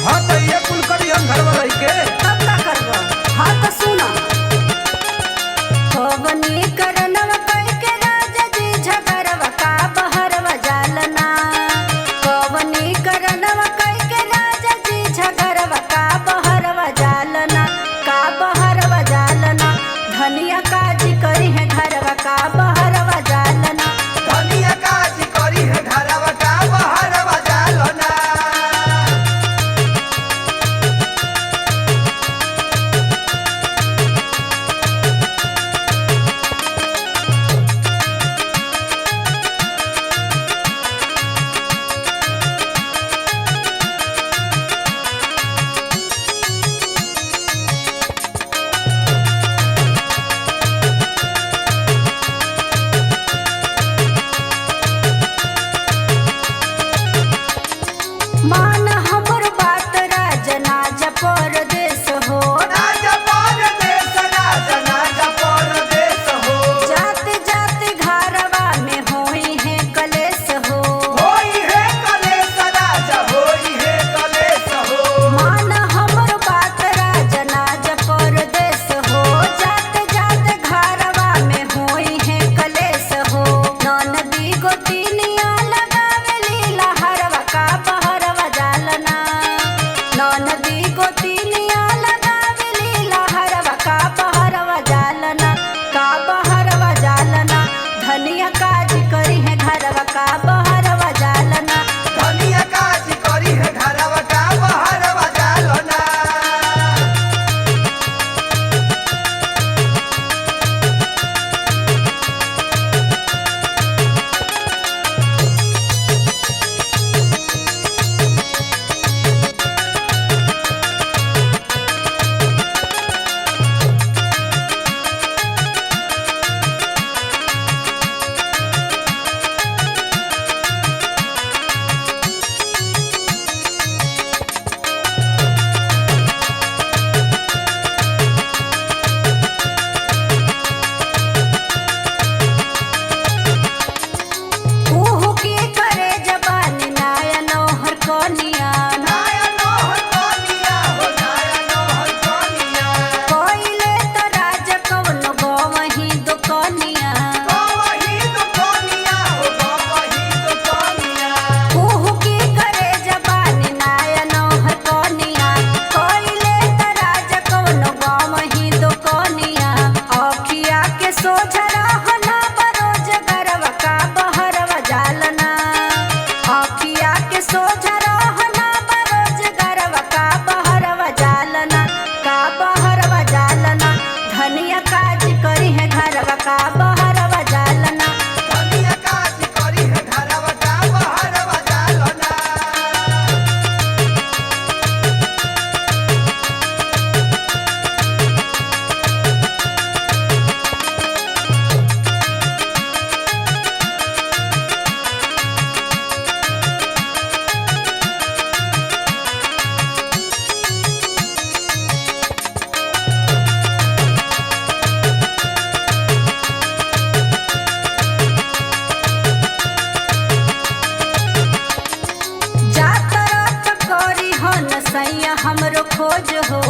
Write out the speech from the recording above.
हाँ तो ये कुल करी हम घर में रह के तब का करब। हाँ तो सुना, कवनी करनवा कई के राजा जी झगड़वा का बहरवा जालना। कवनी करनवा कई के राजा जी झगड़वा का बहरवा जालना, का बहरवा जालना। धनिया काजी करी है घरवा का बहरवा जालना। धनिया काज करी है घरवा का बहरवा जालना। मान हमर बात राजना परदेश हो। राजा परदेश राजा राजा परदेश हो। जाते जाते घरवा में होई है कलेश हो। होई है कलेश राजा होई है कलेश हो। मान हमर बात राजना परदेश हो। जाते जाते घरवा में होई है कलेश हो। ननदी गोतिनिया लगावेली लहरवा का बहरवा जालना। ननदी गोतिनिया लगावेली लहरवा का बहरवा जालना, का बहरवा जालना। धनिया काज करी है घरवा का बहरवा जालना। धनिया काज करी है घरवा का बहरवा जालना। उहु के करे जबानी नाया नौहर कनिया। नाया नोहर कनिया हो नाया नोहर कनिया। कोइले त राजा कवन गवही दुकनिया। गवही तो कनिया हो गवही तो कनिया। उहु के करे जबानी नाया नौहर कनिया। कोइले त राजा कवन गवही दुकनिया। अखिया के सोझा रहना बरोज गरवा का बहरवा जालना। अखिया के सोझा रहना बरोज गरवा का बहरवा जालना, का बहरवा जालना। धनिया काज करी है घरवा का बहरवा जालना। धनिया काज करी है घरवा का बहरवा जालना। जात रात करी हन सैया हमरो खोज हो।